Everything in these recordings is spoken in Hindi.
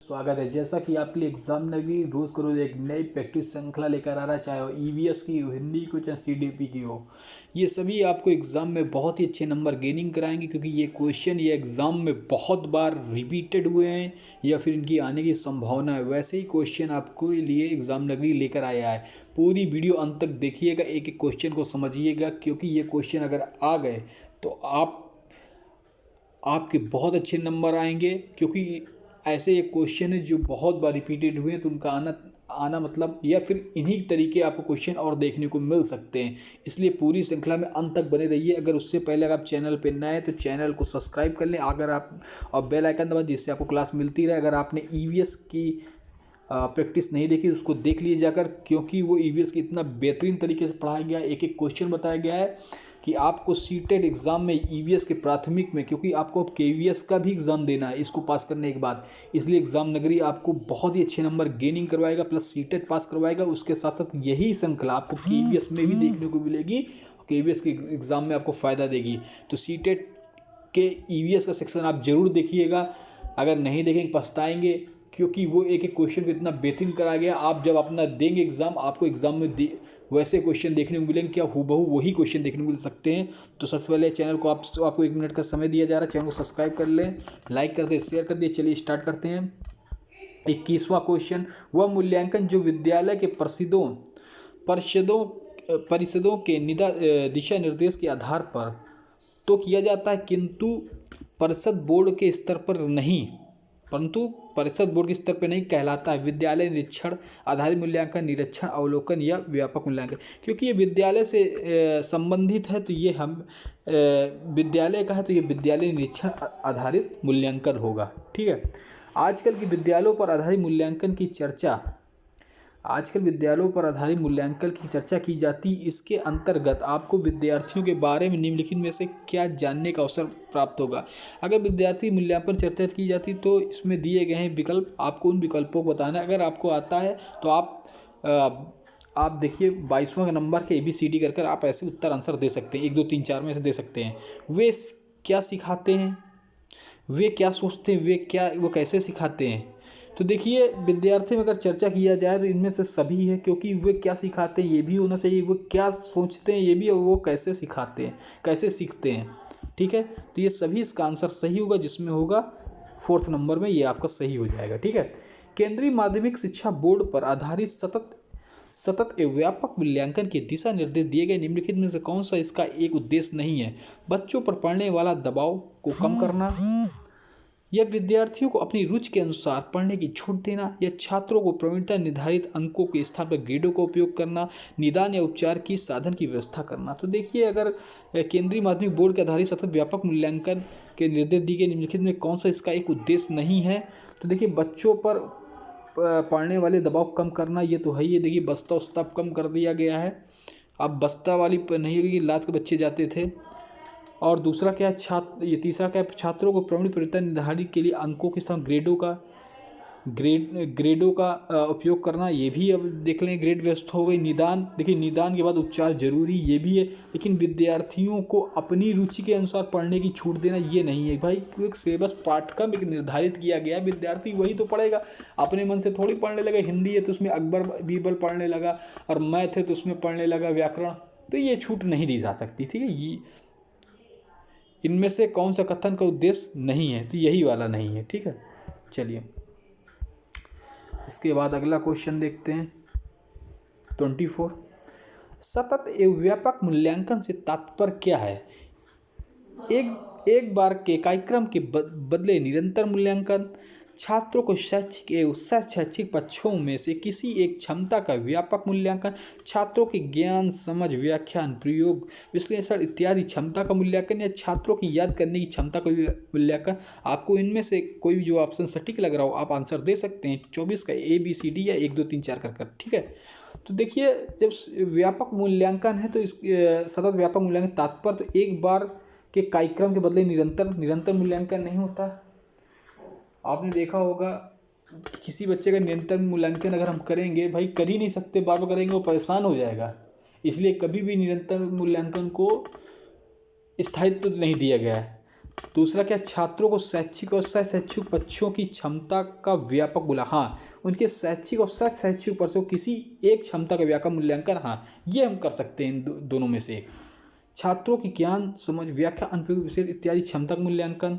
स्वागत है। जैसा कि आपके लिए एग्जाम नवी रोज को रोज एक नई प्रैक्टिस श्रृंखला लेकर आ रहा है, चाहे वो ईवीएस की हो, हिंदी की हो, चाहे सीडीपी की हो। ये सभी आपको एग्जाम में बहुत ही अच्छे नंबर गेनिंग कराएंगे, क्योंकि ये क्वेश्चन ये एग्जाम में बहुत बार रिपीटेड हुए हैं या फिर इनकी आने की संभावना है। वैसे ही क्वेश्चन आपको लिए एग्जाम नगरी लेकर आया है। पूरी वीडियो अंत तक देखिएगा, एक एक क्वेश्चन को समझिएगा, क्योंकि ये क्वेश्चन अगर आ गए तो आपके बहुत अच्छे नंबर आएंगे। क्योंकि ऐसे एक क्वेश्चन है जो बहुत बार रिपीटेड हुए हैं, तो उनका आना आना मतलब या फिर इन्हीं तरीके आपको क्वेश्चन और देखने को मिल सकते हैं। इसलिए पूरी श्रृंखला में अंत तक बने रहिए। अगर उससे पहले अगर आप चैनल पर नए हैं तो चैनल को सब्सक्राइब कर लें, अगर आप और बेल आइकन दबाएं, जिससे आपको क्लास मिलती रहे। अगर आपने ईवीएस की प्रैक्टिस नहीं देखी उसको देख लीजिए जाकर, क्योंकि वो ईवीएस की इतना बेहतरीन तरीके से पढ़ाया गया है, एक एक क्वेश्चन बताया गया है कि आपको सीटेट एग्ज़ाम में ईवीएस के प्राथमिक में, क्योंकि आपको केवीएस का भी एग्ज़ाम देना है इसको पास करने के बाद, इसलिए एग्ज़ाम नगरी आपको बहुत ही अच्छे नंबर गेनिंग करवाएगा, प्लस सीटेट पास करवाएगा। उसके साथ साथ यही श्रृंखला आपको केवीएस में भी देखने को मिलेगी, केवीएस के एग्ज़ाम में आपको फ़ायदा देगी। तो सीटेट के ईवीएस का सेक्शन आप जरूर देखिएगा, अगर नहीं देखेंगे पछताएंगे, क्योंकि वो एक एक क्वेश्चन को इतना बेहतरीन कराया गया। आप जब अपना देंगे एग्ज़ाम, आपको एग्ज़ाम में वैसे क्वेश्चन देखने को मिलेंगे, क्या हूबहू वही क्वेश्चन देखने को मिल सकते हैं। तो सबसे पहले चैनल को आपको 1 मिनट का समय दिया जा रहा है, चैनल को सब्सक्राइब कर लें, लाइक कर दें, शेयर कर दिए। चलिए स्टार्ट करते हैं। 21वां क्वेश्चन, वह मूल्यांकन जो विद्यालय के परिषदों के दिशा निर्देश के आधार पर तो किया जाता है, परंतु परिषद बोर्ड के स्तर पर नहीं कहलाता है, विद्यालय निरीक्षण, आधारित मूल्यांकन, निरीक्षण, अवलोकन या व्यापक मूल्यांकन। क्योंकि ये विद्यालय से संबंधित है, तो ये हम विद्यालय का है, तो ये विद्यालय निरीक्षण आधारित मूल्यांकन होगा। ठीक है। आजकल विद्यालयों पर आधारित मूल्यांकन की चर्चा की जाती। इसके अंतर्गत आपको विद्यार्थियों के बारे में निम्नलिखित में से क्या जानने का अवसर प्राप्त होगा। अगर विद्यार्थी मूल्यांकन चर्चा की जाती तो इसमें दिए गए हैं विकल्प, आपको उन विकल्पों को बताना है। अगर आपको आता है तो आप देखिए 22वां नंबर के ABCD कर आप ऐसे उत्तर आंसर दे सकते हैं, 1 2 3 4 में से दे सकते हैं। वे क्या सिखाते हैं, वे क्या सोचते हैं, वो कैसे सिखाते हैं। तो देखिए विद्यार्थी में अगर चर्चा किया जाए तो इनमें से सभी है, क्योंकि वे क्या सिखाते हैं ये भी होना चाहिए, वो क्या सोचते हैं ये भी, और वो कैसे सिखाते हैं, कैसे सीखते हैं। ठीक है। तो ये सभी इसका आंसर सही होगा, जिसमें होगा 4th नंबर में, ये आपका सही हो जाएगा। ठीक है। केंद्रीय माध्यमिक शिक्षा बोर्ड पर आधारित सतत एवं व्यापक मूल्यांकन के दिशा निर्देश दिए गए निम्नलिखित में से कौन सा इसका एक उद्देश्य नहीं है। बच्चों पर पड़ने वाला दबाव को कम करना, या विद्यार्थियों को अपनी रुचि के अनुसार पढ़ने की छूट देना, या छात्रों को प्रवीणता निर्धारित अंकों के स्थान पर ग्रेडों का उपयोग करना, निदान या उपचार की साधन की व्यवस्था करना। तो देखिए अगर केंद्रीय माध्यमिक बोर्ड के आधारित सतत व्यापक मूल्यांकन के निर्देश दिए गए निम्नलिखित में कौन सा इसका एक उद्देश्य नहीं है, तो देखिए बच्चों पर पढ़ने वाले दबाव कम करना, ये तो है ही। देखिए बस्ता उस्ता कम कर दिया गया है, अब बस्ता वाली नहीं है कि लात के बच्चे जाते थे। और दूसरा क्या है, ये तीसरा क्या है, छात्रों को प्रवीणता निर्धारित के लिए अंकों के साथ ग्रेडों का उपयोग करना, ये भी अब देख लें ग्रेड व्यवस्था हो गई। निदान, देखिए निदान के बाद उपचार जरूरी, ये भी है। लेकिन विद्यार्थियों को अपनी रुचि के अनुसार पढ़ने की छूट देना ये नहीं है भाई। एक सिलेबस पाठ्यक्रम एक निर्धारित किया गया है, विद्यार्थी वही तो पढ़ेगा, अपने मन से थोड़ी पढ़ने लगा। हिंदी है तो उसमें अकबर बीरबल पढ़ने लगा, और मैथ है तो उसमें पढ़ने लगा व्याकरण, तो ये छूट नहीं दी जा सकती। ठीक है। ये इनमें से कौन सा कथन का उद्देश्य नहीं है, तो यही वाला नहीं है। ठीक है। चलिए इसके बाद अगला क्वेश्चन देखते हैं। 24, सतत एवं व्यापक मूल्यांकन से तात्पर्य क्या है। एक बार के कार्यक्रम के बदले निरंतर मूल्यांकन, छात्रों को शैक्षिक एवं शैक्षिक पक्षों में से किसी एक क्षमता का व्यापक मूल्यांकन, छात्रों के ज्ञान, समझ, व्याख्यान, प्रयोग, विश्लेषण इत्यादि क्षमता का मूल्यांकन, या छात्रों की याद करने की क्षमता का मूल्यांकन। आपको इनमें से कोई भी जो ऑप्शन सटीक लग रहा हो आप आंसर दे सकते हैं। 24 का ABCD या 1 2 3 4 कर। ठीक है। तो देखिए जब व्यापक मूल्यांकन है तो इस सतत व्यापक मूल्यांकन तात्पर्य तो एक बार के कार्यक्रम के बदले निरंतर मूल्यांकन नहीं होता। आपने देखा होगा किसी बच्चे का निरंतर मूल्यांकन अगर हम करेंगे, भाई कर ही नहीं सकते, बार बार करेंगे वो परेशान हो जाएगा। इसलिए कभी भी निरंतर मूल्यांकन को स्थायित्व नहीं दिया गया है। दूसरा क्या, छात्रों को शैक्षिक और सह-शैक्षिक पक्षों की क्षमता का व्यापक हाँ, उनके शैक्षिक और सह-शैक्षिक पक्षों किसी एक क्षमता का व्यापक मूल्यांकन, हाँ, ये हम कर सकते हैं इन दोनों में से। छात्रों की ज्ञान समझ व्याख्या अनुप्रयोग विषय इत्यादि क्षमता का मूल्यांकन,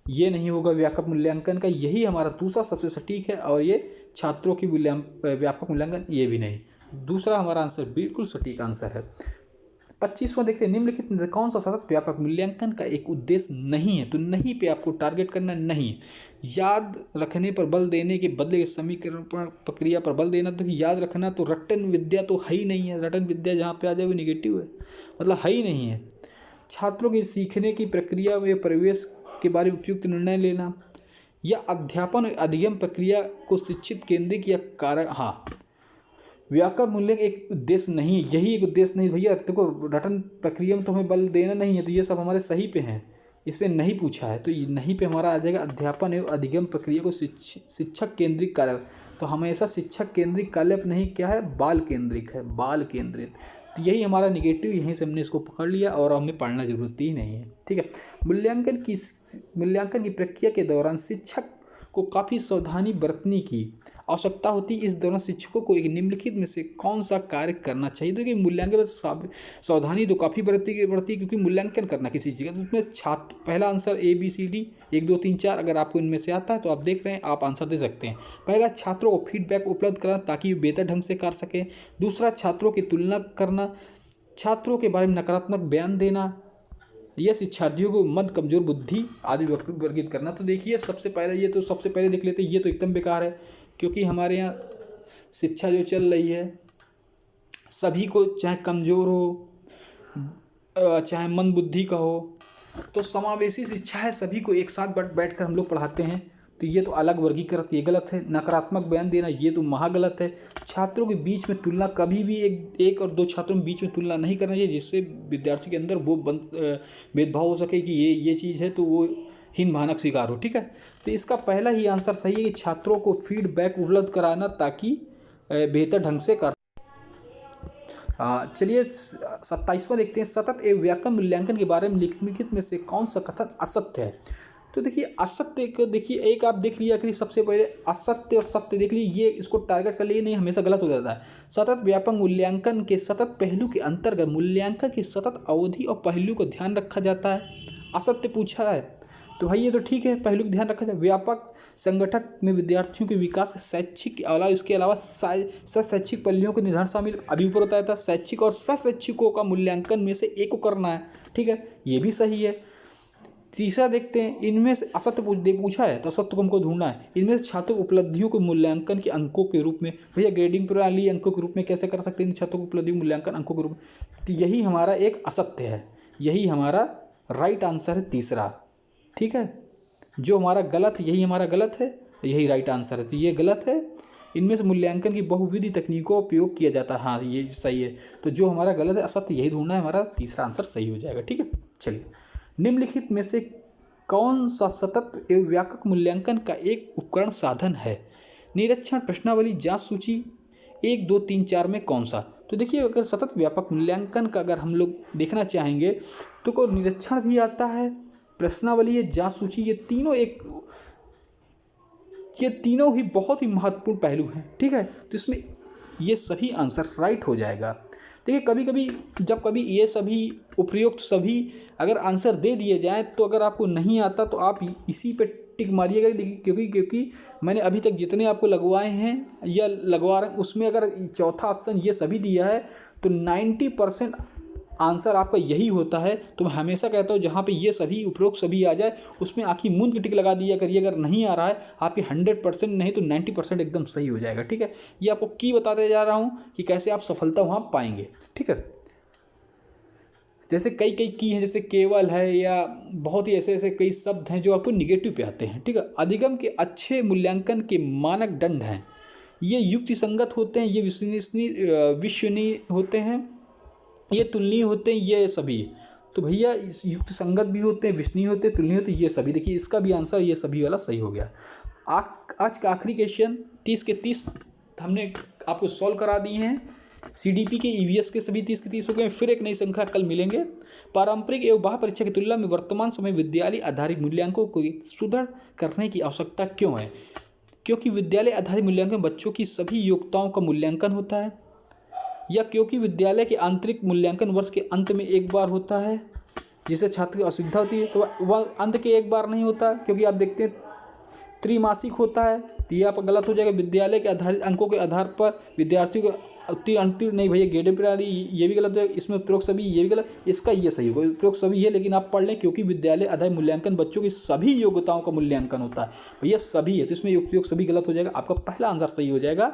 ये नहीं होगा व्यापक मूल्यांकन का, यही हमारा दूसरा सबसे सटीक है। और ये छात्रों की व्यापक मूल्यांकन, ये भी नहीं। दूसरा हमारा आंसर बिल्कुल सटीक आंसर है। 25वां देखते हैं, निम्नलिखित में से कौन सा सतत व्यापक मूल्यांकन का एक उद्देश्य नहीं है। तो नहीं पे आपको टारगेट करना, नहीं। याद रखने पर बल देने के बदले समीकरण पर प्रक्रिया पर बल देना, तो याद रखना तो रटन विद्या तो है ही नहीं है। रटन विद्या जहाँ पे आ जाए वो निगेटिव है, मतलब है ही नहीं है। छात्रों की सीखने की प्रक्रिया में परिवेश के बारे में उपयुक्त निर्णय लेना, या अध्यापन और अधिगम प्रक्रिया को शिक्षित केंद्रित या कारण, हाँ, व्याकरण मूल्य एक उद्देश्य नहीं है, यही एक उद्देश्य नहीं भैया। देखो रटन प्रक्रिया में तो हमें बल देना नहीं है, तो ये सब हमारे सही पे हैं, इस पर नहीं पूछा है। तो ये नहीं पे हमारा आ जाएगा अध्यापन एवं अधिगम प्रक्रिया को शिक्षक केंद्रित कार्य। तो हमेशा शिक्षक केंद्रित कार्य नहीं, क्या है, बाल केंद्रित है, बाल केंद्रित। तो यही हमारा निगेटिव, यहीं से हमने इसको पकड़ लिया और हमें पढ़ना जरूरत ही नहीं है। ठीक है। मूल्यांकन की प्रक्रिया के दौरान शिक्षक को काफ़ी सावधानी बरतने की आवश्यकता होती है। इस दौरान शिक्षकों को एक निम्नलिखित में से कौन सा कार्य करना चाहिए। तो कि मूल्यांकन में सावधानी तो काफ़ी बरती क्योंकि मूल्यांकन करना किसी चीज़ का, तो उसमें छात्र, पहला आंसर ABCD 1 2 3 4 अगर आपको इनमें से आता है तो आप देख रहे हैं, आप आंसर दे सकते हैं। पहला, छात्रों को फीडबैक उपलब्ध कराना ताकि वे बेहतर ढंग से कर सकें। दूसरा, छात्रों की तुलना करना, छात्रों के बारे में नकारात्मक बयान देना, यह शिक्षार्थियों को मद, कमजोर बुद्धि आदि वर्गीकृत करना। तो देखिए सबसे पहले देख लेते हैं, ये तो एकदम बेकार है, क्योंकि हमारे यहाँ शिक्षा जो चल रही है सभी को, चाहे कमज़ोर हो चाहे मंद बुद्धि का हो, तो समावेशी शिक्षा है, सभी को एक साथ बैठ कर हम लोग पढ़ाते हैं। तो ये तो अलग वर्गीकृत, ये गलत है। नकारात्मक बयान देना, ये तो महागलत है। छात्रों के बीच में तुलना, कभी भी एक और दो छात्रों के बीच में तुलना नहीं करना चाहिए, जिससे विद्यार्थी के अंदर वो भेदभाव हो सके कि ये चीज़ है तो वो हीन भावना स्वीकार हो। ठीक है। तो इसका पहला ही आंसर सही है कि छात्रों को फीडबैक उपलब्ध कराना ताकि बेहतर ढंग से कर। चलिए 27वां देखते हैं, सतत एवं व्याकरण मूल्यांकन के बारे में निम्नलिखित में से कौन सा कथन असत्य है। तो देखिए असत्य को देखिए, एक आप देख लिया करिए, सबसे पहले असत्य और सत्य देख लीजिए, ये इसको टारगेट कर लिए, नहीं हमेशा गलत हो जाता है। सतत व्यापक मूल्यांकन के सतत पहलू के अंतर्गत मूल्यांकन की सतत अवधि और पहलू को ध्यान रखा जाता है। असत्य पूछा है तो भाई ये तो ठीक है, पहलू का ध्यान रखा जाए। व्यापक संगठक में विद्यार्थियों के विकास शैक्षिक के अलावा इसके अलावा शैक्षिक पहलुओं के निर्धारण शामिल, अभी ऊपर बताया था, शैक्षिक और शैक्षिकों का मूल्यांकन में से एक को करना है। ठीक है, ये भी सही है। तीसरा देखते हैं, इनमें से असत्य पूछा है तो असत्य को हमको ढूंढना है। इनमें से छात्रों उपलब्धियों को मूल्यांकन के अंकों के रूप में, भैया ग्रेडिंग प्रणाली अंकों के रूप में कैसे कर सकते हैं इन छात्रों को उपलब्धि मूल्यांकन अंकों के रूप में, तो यही हमारा एक असत्य है, यही हमारा राइट आंसर है तीसरा। ठीक है, जो हमारा गलत, यही हमारा गलत है, यही राइट आंसर है, तो ये गलत है। इनमें से मूल्यांकन की बहुविधि तकनीकों का उपयोग किया जाता है, हाँ ये सही है। तो जो हमारा गलत है असत्य, यही ढूंढना है, हमारा तीसरा आंसर सही हो जाएगा। ठीक है, चलिए निम्नलिखित में से कौन सा सतत एवं व्यापक मूल्यांकन का एक उपकरण साधन है। निरीक्षण, प्रश्नावली, जांच सूची 1 2 3 4 में कौन सा। तो देखिए अगर सतत व्यापक मूल्यांकन का अगर हम लोग देखना चाहेंगे तो को निरीक्षण भी आता है, प्रश्नावली है, जांच सूची, ये तीनों ही बहुत ही महत्वपूर्ण पहलू हैं। ठीक है, तो इसमें ये सभी आंसर राइट हो जाएगा। देखिए कभी कभी जब कभी ये सभी उपयुक्त सभी अगर आंसर दे दिए जाएं तो अगर आपको नहीं आता तो आप इसी पे टिक मारिएगा, क्योंकि मैंने अभी तक जितने आपको लगवाए हैं या लगवा रहे हैं उसमें अगर चौथा ऑप्शन ये सभी दिया है तो 90% आंसर आपका यही होता है। तो मैं हमेशा कहता हूँ जहाँ पे ये सभी उपरोक्त सभी आ जाए उसमें आँखी मूंद की टिक लगा दिया करिए। अगर नहीं आ रहा है आपकी 100% नहीं तो 90% एकदम सही हो जाएगा। ठीक है, ये आपको की बताते जा रहा हूँ कि कैसे आप सफलता वहाँ पाएंगे। ठीक है, जैसे कई की हैं, जैसे केवल है या बहुत ही ऐसे कई शब्द हैं जो आपको निगेटिव पे आते हैं। ठीक है, अधिगम के अच्छे मूल्यांकन के मानक दंड हैं, ये युक्ति संगत होते हैं, ये विश्वसनीय होते हैं, ये तुलनीय होते हैं, ये सभी। तो भैया युक्त संगत भी होते हैं, विश्वसनीय होते हैं, तुलनीय होते हैं, ये सभी। देखिए इसका भी आंसर ये सभी वाला सही हो गया। आज का आखिरी क्वेश्चन 30 के 30 हमने आपको सॉल्व करा दिए हैं। CDP के EVS के सभी 30 के 30 हो गए। फिर एक नई श्रृंखला कल मिलेंगे। पारंपरिक एवं बाह्य परीक्षा की तुलना में वर्तमान समय विद्यालय आधारित मूल्यांकन को सुदृढ़ करने की आवश्यकता क्यों है? क्योंकि विद्यालय आधारित मूल्यांकन बच्चों की सभी योग्यताओं का मूल्यांकन होता है, या क्योंकि विद्यालय के आंतरिक मूल्यांकन वर्ष के अंत में एक बार होता है जिससे छात्र की असुविधा होती है। तो वह अंत के एक बार नहीं होता, क्योंकि आप देखते हैं त्रैमासिक होता है। तो ये आप गलत हो जाएगा। विद्यालय के आधारित अंकों के आधार पर विद्यार्थियों को उत्तीर्ण अंतिम नहीं भैया, ग्रेडिंग प्रणाली ये भी गलत है। इसमें उपरोक्त सभी ये भी गलत, इसका ये सही होगा। उपरोक्त सभी है, लेकिन आप पढ़ लें क्योंकि विद्यालय आधारित मूल्यांकन बच्चों की सभी योग्यताओं का मूल्यांकन होता है। भैया सभी है, तो इसमें उपरोक्त सभी गलत हो जाएगा। आपका पहला आंसर सही हो जाएगा।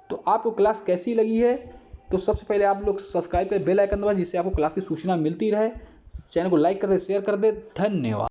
तो आपको क्लास कैसी लगी है? तो सबसे पहले आप लोग सब्सक्राइब करें, बेल आइकन दबाएं, जिससे आपको क्लास की सूचना मिलती रहे। चैनल को लाइक कर दे, शेयर कर दे। धन्यवाद।